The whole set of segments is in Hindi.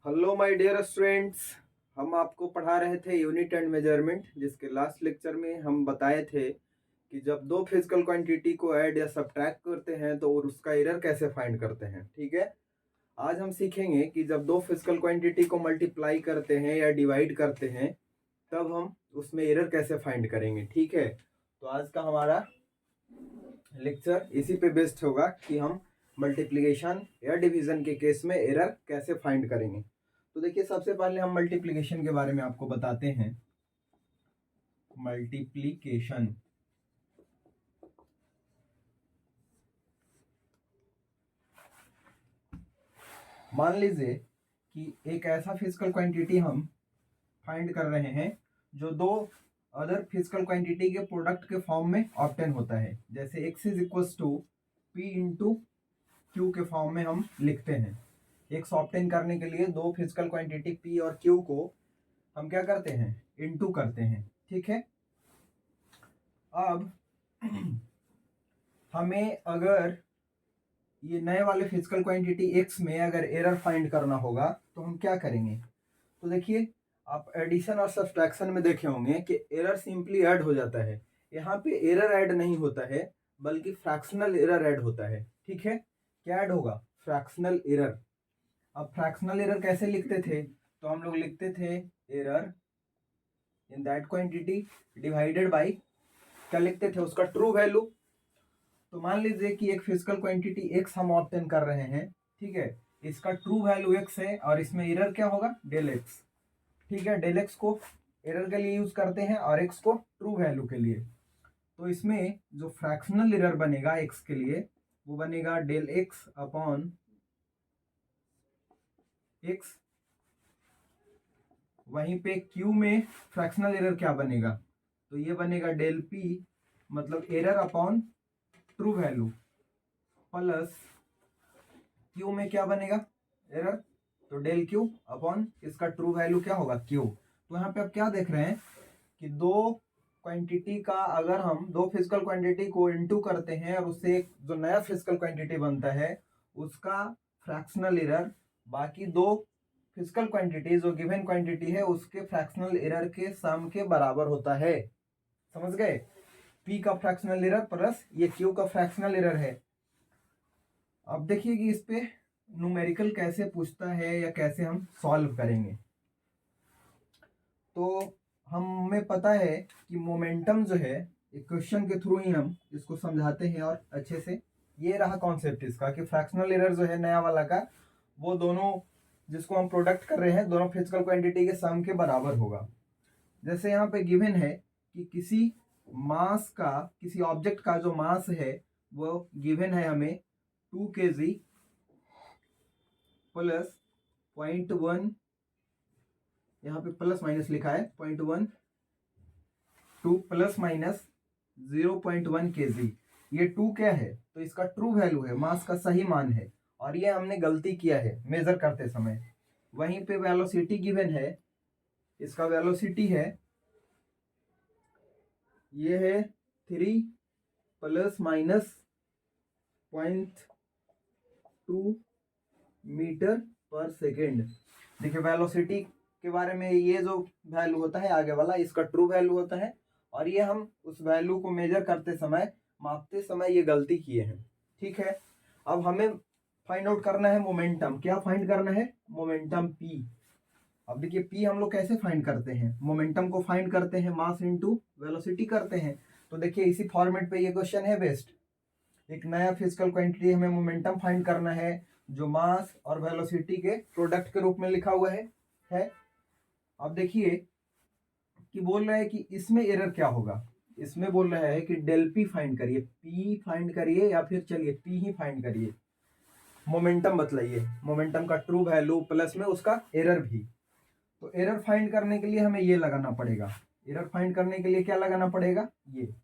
Hello my dear students. हम आपको पढ़ा रहे थे यूनिट एंड मेजरमेंट, जिसके लास्ट लेक्चर में हम बताए थे कि जब दो फिजिकल क्वांटिटी को ऐड या सब्ट्रैक्ट करते हैं तो उसका एरर कैसे फाइंड करते हैं। ठीक है, आज हम सीखेंगे कि जब दो फिजिकल क्वांटिटी को मल्टीप्लाई करते हैं या डिवाइड करते हैं तब हम उसमें एरर कैसे फाइंड करेंगे। ठीक है, तो आज का हमारा लेक्चर इसी पे बेस्ड होगा कि हम मल्टीप्लिकेशन या डिवीजन के केस में एरर कैसे फाइंड करेंगे। तो देखिए, सबसे पहले हम मल्टीप्लिकेशन के बारे में आपको बताते हैं। मल्टीप्लिकेशन मान लीजिए कि एक ऐसा फिजिकल क्वांटिटी हम फाइंड कर रहे हैं जो दो अदर फिजिकल क्वांटिटी के प्रोडक्ट के फॉर्म में ऑब्टेन होता है। जैसे x is equal to p into q के फॉर्म में हम लिखते हैं। x ऑब्टेन करने के लिए दो फिजिकल क्वांटिटी p और q को हम क्या करते हैं, इनटू करते हैं। ठीक है, अब हमें अगर ये नए वाले फिजिकल क्वांटिटी x में अगर एरर फाइंड करना होगा तो हम क्या करेंगे। तो देखिए, आप एडिशन और सब्सट्रैक्शन में देखे होंगे कि एरर सिंपली ऐड हो जाता है। यहाँ पे एरर ऐड नहीं होता है बल्कि फ्रैक्शनल एरर ऐड होता है। ठीक है, क्या ऐड होगा, फ्रैक्शनल एरर। अब फ्रैक्शनल एरर कैसे लिखते थे, तो हम लोग लिखते थे error in that quantity divided by, क्या लिखते थे, उसका ट्रू वैल्यू। तो मान लीजिए कि एक फिजिकल क्वांटिटी x हम ऑब्टेन कर रहे हैं। ठीक है, इसका ट्रू वैल्यू x है और इसमें एरर क्या होगा, डेल x। ठीक है, डेल x को एरर के लिए यूज करते हैं और x को ट्रू वैल्यू के लिए। तो इसमें जो फ्रैक्शनल एरर बनेगा x के लिए वो बनेगा डेल x अपॉन x। वहीं पे q में फ्रैक्शनल एरर क्या बनेगा, तो ये बनेगा डेल p, मतलब error upon true value, plus q में क्या बनेगा, एरर, तो डेल q अपॉन इसका ट्रू वैल्यू क्या होगा, q। तो यहाँ पे आप क्या देख रहे हैं कि दो क्वांटिटी का अगर हम दो फिजिकल क्वांटिटी को इनटू करते हैं और उससे एक जो नया फिजिकल क्वांटिटी बनता है उसका फ्रैक्शनल एरर बाकी दो फिजिकल क्वांटिटी जो गिवन क्वांटिटी है उसके फ्रैक्शनल एरर के सम के बराबर होता है। समझ गए, p का फ्रैक्शनल एरर प्लस ये q का फ्रैक्शनल एरर है। अब देखिए कि इस पे न्यूमेरिकल कैसे पूछता है या कैसे हम सॉल्व करेंगे। तो हमें पता है कि मोमेंटम जो है, एक क्वेश्चन के थ्रू ही हम इसको समझाते हैं और अच्छे से। ये रहा कॉन्सेप्ट इसका कि फ्रैक्शनल एरर जो है नया वाला का, वो दोनों जिसको हम प्रोडक्ट कर रहे हैं दोनों फिजिकल क्वांटिटी के सम के बराबर होगा। जैसे यहाँ पे गिवन है कि किसी मास का, किसी ऑब्जेक्ट का जो मास है वो गिवन है हमें 2 kg प्लस 0.1, यहाँ पे प्लस माइनस लिखा है 0.1 2 प्लस माइनस 0.1 kg। ये 2 क्या है, तो इसका ट्रू वैल्यू है, मास का सही मान है, और ये हमने गलती किया है मेजर करते समय। वहीं पे वेलोसिटी गिवन है, इसका वेलोसिटी है, ये है 3 प्लस माइनस 0.2 मीटर पर सेकेंड। देखिए, वेलोसिटी के बारे में ये जो वैल्यू होता है आगे वाला, इसका ट्रू वैल्यू होता है, और ये हम उस वैल्यू को मेजर करते समय, मापते समय ये गलती किए हैं। ठीक है, अब हमें फाइंड आउट करना है मोमेंटम। क्या फाइंड करना है, मोमेंटम p। अब देखिए p हम लोग कैसे फाइंड करते हैं, मोमेंटम को फाइंड करते हैं मास इनटू वेलोसिटी करते हैं। तो देखिए, इसी फॉर्मेट पे ये क्वेश्चन है बेस्ट। एक नया फिजिकल क्वांटिटी हमें मोमेंटम फाइंड करना है जो मास और वेलोसिटी के प्रोडक्ट के रूप में लिखा हुआ है। अब देखिए कि बोल रहा है कि इसमें एरर क्या होगा, इसमें बोल रहा है कि डेल पी फाइंड करिए, पी फाइंड करिए या फिर चलिए पी ही फाइंड करिए, मोमेंटम बतलाइए, मोमेंटम का ट्रू वैल्यू प्लस में उसका एरर भी। तो एरर फाइंड करने के लिए हमें ये लगाना पड़ेगा, एरर फाइंड करने के लिए क्या लगाना पड़ेगा, ये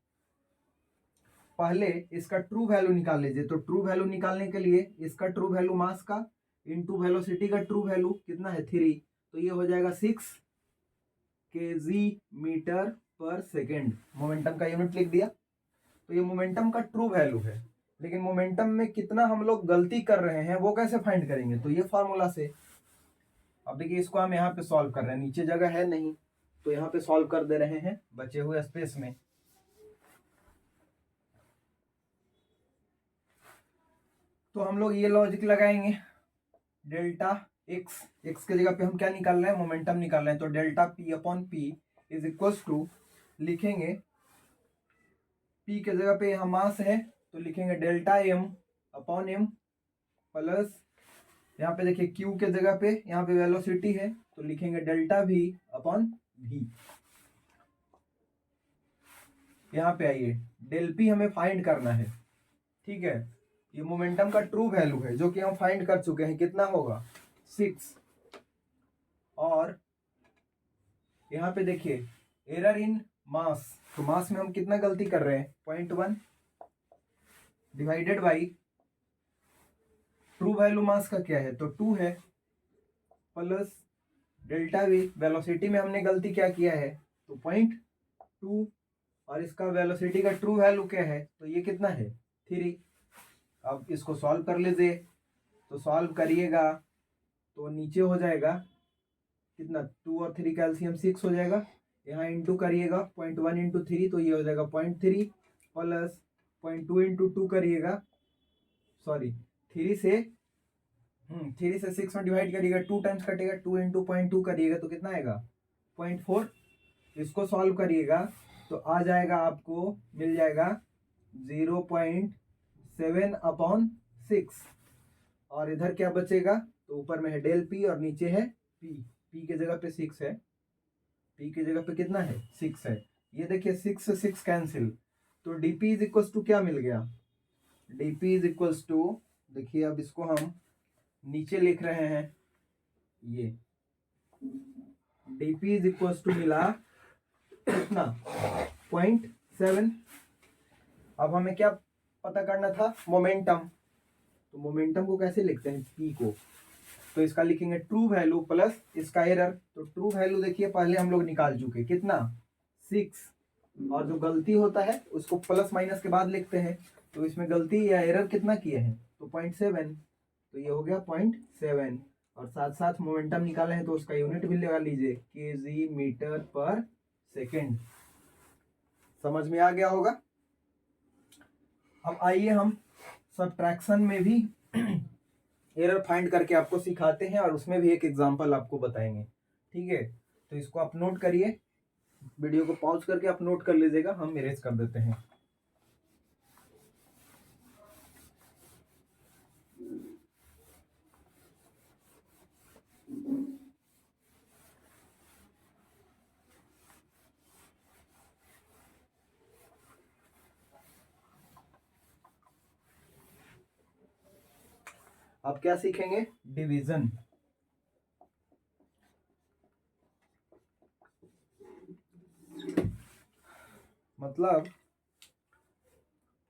पहले इसका ट्रू वैल्यू निकाल लीजिए। तो ट्रू वैल्यू निकालने के लिए इसका ट्रू वैल्यू मास का इनटू वेलोसिटी का ट्रू वैल्यू कितना है, 3, तो ये हो जाएगा 6 kg मीटर पर सेकेंड। मोमेंटम का यूनिट लिख दिया। तो ये मोमेंटम का ट्रू वैल्यू है, लेकिन मोमेंटम में कितना हम लोग गलती कर रहे हैं वो कैसे फाइंड करेंगे, तो ये फार्मूला से अब देखिए इसको हम यहाँ पे सॉल्व कर रहे हैं, नीचे जगह है नहीं तो यहाँ पे सॉल्व कर दे रहे हैं बचे हुए स्पेस में। तो हम लोग ये लॉजिक लगाएंगे, डेल्टा एक्स, एक्स के जगह पे हम क्या निकाल रहे हैं, मोमेंटम निकाल रहे हैं, तो delta p upon p is equal to, लिखेंगे पी के जगह पे यहाँ मास है तो लिखेंगे delta m upon m plus, यहाँ पे देखिए क्यू के जगह पे यहाँ पे वेलोसिटी है तो लिखेंगे डेल्टा वी अपॉन वी। यहाँ पे आइए, डेल पी हमें फाइंड करना है, ठीक है। ये मोमेंटम का ट्रू वैल्यू है जो कि हम फाइंड कर चुके हैं, कितना होगा 6। और यहाँ पे देखिए एरर इन मास, तो मास में हम कितना गलती कर रहे हैं 0.1 डिवाइडेड बाई ट्रू वैल्यू मास का क्या है तो 2 है, प्लस डेल्टा वी, वेलोसिटी में हमने गलती क्या किया है तो 0.2, और इसका वेलोसिटी का ट्रू वैल्यू क्या है तो ये कितना है 3। अब इसको सॉल्व कर लीजिए, तो सॉल्व करिएगा तो नीचे हो जाएगा कितना 2 और 3 का एलसीएम 6 हो जाएगा, यहाँ इंटू करिएगा 0.1 इंटू 3 तो ये हो जाएगा 0.3 प्लस 0.2 इंटू 2 करिएगा, सॉरी 3 से 6 में डिवाइड करिएगा 2 टाइम्स कटेगा, 2 इंटू 0.2 करिएगा तो कितना आएगा 0.4। इसको सॉल्व करिएगा तो आ जाएगा, आपको मिल जाएगा 0.7 अपॉन 6, और इधर क्या बचेगा तो ऊपर में है डेल पी और नीचे है पी, पी के जगह पे 6 है, पी की जगह पे कितना है 6 है। ये देखिए 6 से 6 कैंसिल, तो डीपी इज इक्वल्स टू क्या मिल गया, डीपी इज इक्वल्स टू, देखिए अब इसको हम नीचे लिख रहे हैं, ये डीपी इज इक्वल्स टू मिला कितना 0.7। अब हमें क्या पता करना था मोमेंटम, तो मोमेंटम को कैसे लिखते हैं पी को, तो इसका लिखेंगे ट्रू वैल्यू प्लस इसका एरर, तो ट्रू वैल्यू देखिए पहले हम लोग निकाल चुके कितना 6, और जो गलती होता है उसको प्लस माइनस के बाद लिखते हैं, तो इसमें गलती या एरर कितना किए हैं तो 0.7, तो ये हो गया 0.7, और साथ साथ मोमेंटम निकाले हैं तो उसका यूनिट भी लगा लीजिए केजी मीटर पर सेकेंड। समझ में आ गया होगा। अब आइए हम सबट्रैक्शन में भी एरर फाइंड करके आपको सिखाते हैं, और उसमें भी एक एग्जांपल आपको बताएंगे, ठीक है। तो इसको आप नोट करिए, वीडियो को पॉज करके आप नोट कर लीजिएगा, हम इरेज कर देते हैं। अब क्या सीखेंगे, डिवीजन। मतलब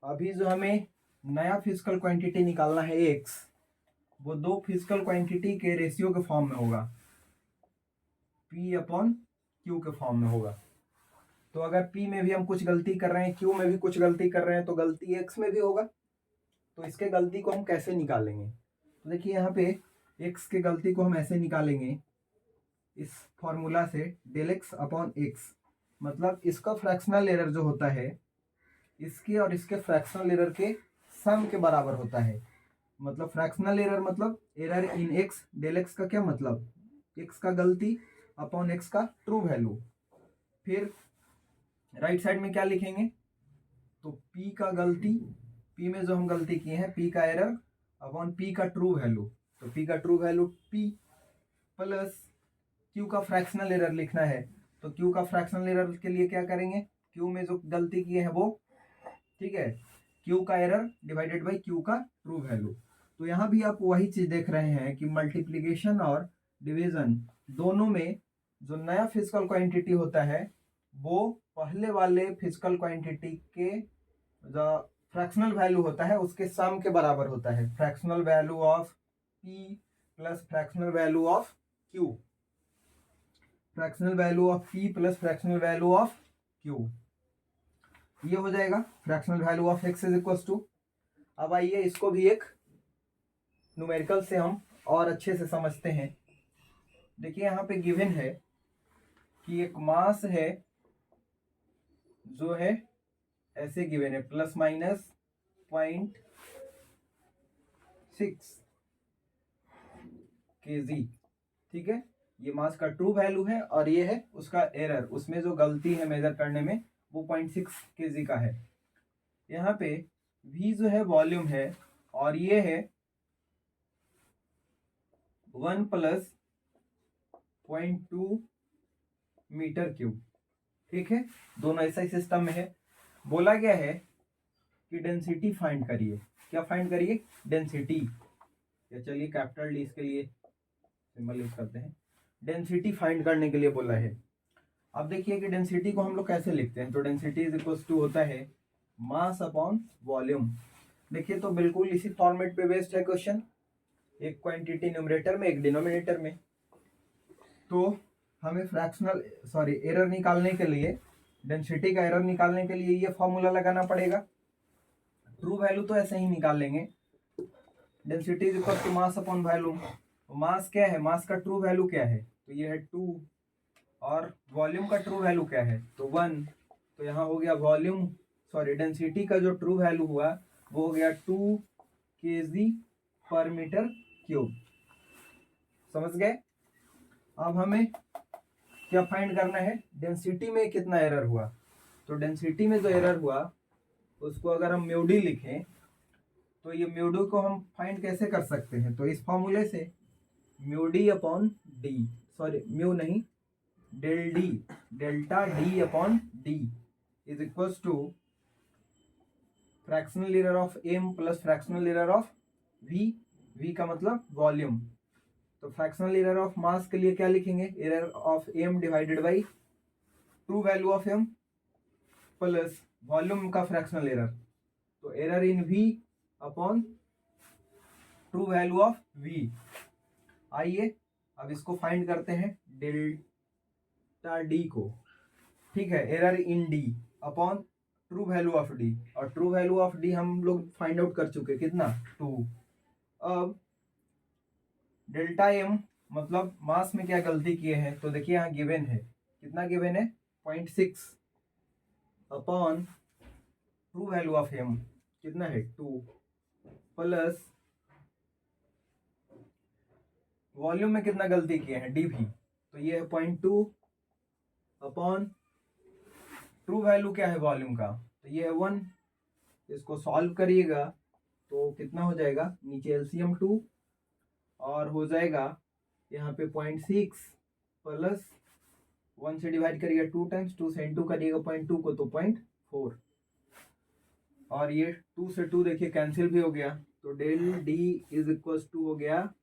अभी जो हमें नया फिजिकल क्वांटिटी निकालना है एक्स, वो दो फिजिकल क्वांटिटी के रेशियो के फॉर्म में होगा, P अपॉन Q के फॉर्म में होगा। तो अगर P में भी हम कुछ गलती कर रहे हैं, Q में भी कुछ गलती कर रहे हैं, तो गलती X में भी होगा। तो इसके गलती को हम कैसे निकालेंगे, तो देखिए यहाँ पे X के गलती को हम ऐसे निकालेंगे इस फॉर्मूला से, डेल एक्स अपॉन एक्स, मतलब इसका फ्रैक्शनल एरर जो होता है इसके और इसके फ्रैक्शनल एरर के सम के बराबर होता है। मतलब फ्रैक्शनल एरर मतलब error in x, del x का क्या मतलब एक्स का गलती अपॉन एक्स का ट्रू वैल्यू। फिर राइट साइड में क्या लिखेंगे, तो पी का गलती, पी में जो हम गलती किए हैं पी का एरर अपॉन पी का ट्रू वैल्यू, तो पी का true value P, plus Q का फ्रैक्शनल एरर लिखना है, तो क्यू का फ्रैक्शनल एरर के लिए क्या करेंगे, क्यू में जो गलती किए हैं वो, ठीक है, क्यू का एरर डिवाइडेड बाई क्यू का ट्रू वैल्यू। तो यहाँ भी आप वही चीज देख रहे हैं कि मल्टीप्लीकेशन और डिवीजन दोनों में जो नया फिजिकल क्वांटिटी होता है वो पहले वाले फिजिकल क्वांटिटी के जो फ्रैक्शनल वैल्यू होता है उसके सम के बराबर होता है, fractional value of p plus fractional value of q, fractional value of p plus fractional value of q, ये हो जाएगा fractional value of x is equal to. अब आइए इसको भी एक न्यूमेरिकल से हम और अच्छे से समझते हैं। देखिए यहाँ पे गिवन है कि एक मास है जो है ऐसे गिवन है ±0.6 kg, ठीक है। ये मास का ट्रू वैल्यू है और ये है उसका एरर, उसमें जो गलती है मेजर करने में वो 0.6 kg का है। यहाँ पे v जो है वॉल्यूम है और ये है 1 + 0.2 मीटर क्यूब, ठीक है। दोनों ऐसा ही सिस्टम में है। बोला गया है कि डेंसिटी फाइंड करिए। क्या फाइंड करिए? डेंसिटी। या चलिए कैपिटल डी इसके लिए सिंबल यूज करते हैं। डेंसिटी फाइंड करने के लिए बोला है। अब देखिए कि डेंसिटी को हम लोग कैसे लिखते हैं। तो डेंसिटी इज इक्वल टू होता है मास अपॉन वॉल्यूम। देखिए तो बिल्कुल इसी फॉर्मेट पे बेस्ड है क्वेश्चन, एक क्वांटिटी न्यूमरेटर में एक डिनोमिनेटर में। तो हमें एरर निकालने के लिए, डेंसिटी का एरर निकालने के लिए ये फॉर्मूला लगाना पड़ेगा। ट्रू वैल्यू तो ऐसे ही निकाल लेंगे, density is equal to mass upon volume. Mass क्या है? मास का ट्रू वैल्यू क्या है? तो ये है 2, और वॉल्यूम का ट्रू वैल्यू क्या है? तो 1। तो यहाँ हो गया डेंसिटी का जो ट्रू वैल्यू हुआ वो हो गया 2 kg/m³। समझ गए? अब हमें क्या फाइंड करना है? डेंसिटी में कितना एरर हुआ। तो डेंसिटी में जो एरर हुआ उसको अगर हम म्यू डी लिखें तो ये म्यू डी को हम फाइंड कैसे कर सकते हैं? तो इस फॉर्मूले से mu D upon D, mu नहीं, delta D upon D is equals to fractional error of M plus fractional error of V. V का मतलब वॉल्यूम। तो फ्रैक्शनल एरर ऑफ मास के लिए क्या लिखेंगे? Error of m divided by true value of M plus volume का फ्रैक्शनल एरर। तो error in v upon true value of v. आइए अब इसको फाइंड करते हैं, डेल्टा डी को, ठीक है। Error in D upon true value of D, और ट्रू वैल्यू ऑफ डी हम लोग फाइंड आउट कर चुके, कितना? 2। अब डेल्टा एम मतलब मास में क्या गलती किए हैं? तो देखिए यहाँ गिवन है, कितना गिवन है? 0.6 upon true value of m कितना है? 2 प्लस वॉल्यूम में कितना गलती किए हैं? डीवी। तो ये है 0.2 अपॉन ट्रू वैल्यू क्या है वॉल्यूम का? तो ये है 1। इसको सॉल्व करिएगा तो कितना हो जाएगा? नीचे एलसीएम 2 और हो जाएगा यहाँ पे 0.6 प्लस 1 से डिवाइड करिएगा 2 टाइम्स, 2 से इंटू करिएगा 0.2 को तो 0.4, और ये 2 से 2 देखिए कैंसिल भी हो गया। तो del d is equal to हो गया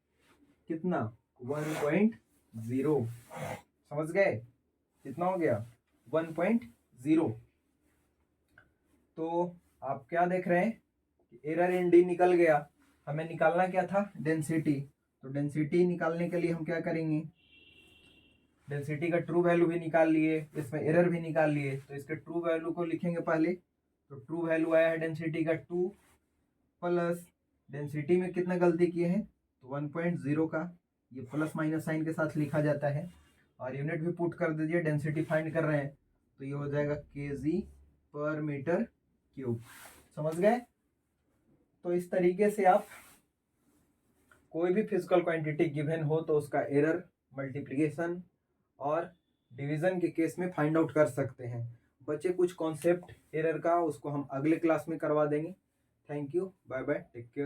कितना? 1.0। समझ गए? कितना हो गया? 1.0। तो आप क्या देख रहे हैं? एरर इन डी निकल गया। हमें निकालना क्या था? डेंसिटी। तो डेंसिटी निकालने के लिए हम क्या करेंगे? डेंसिटी का ट्रू वैल्यू भी निकाल लिए, इसमें एरर भी निकाल लिए, तो इसके ट्रू वैल्यू को लिखेंगे पहले। तो ट्रू वैल्यू आया है डेंसिटी का 2 प्लस डेंसिटी में कितना गलती किए हैं? तो 1.0 का, ये प्लस माइनस साइन के साथ लिखा जाता है, और यूनिट भी पुट कर दीजिए, डेंसिटी फाइंड कर रहे हैं तो ये हो जाएगा kg/m³। समझ गए? तो इस तरीके से आप कोई भी फिजिकल क्वांटिटी गिवन हो तो उसका एरर मल्टीप्लिकेशन और डिवीजन के केस में फाइंड आउट कर सकते हैं। बच्चे कुछ कॉन्सेप्ट एरर का उसको हम अगले क्लास में करवा देंगे। Thank you, bye bye, take care.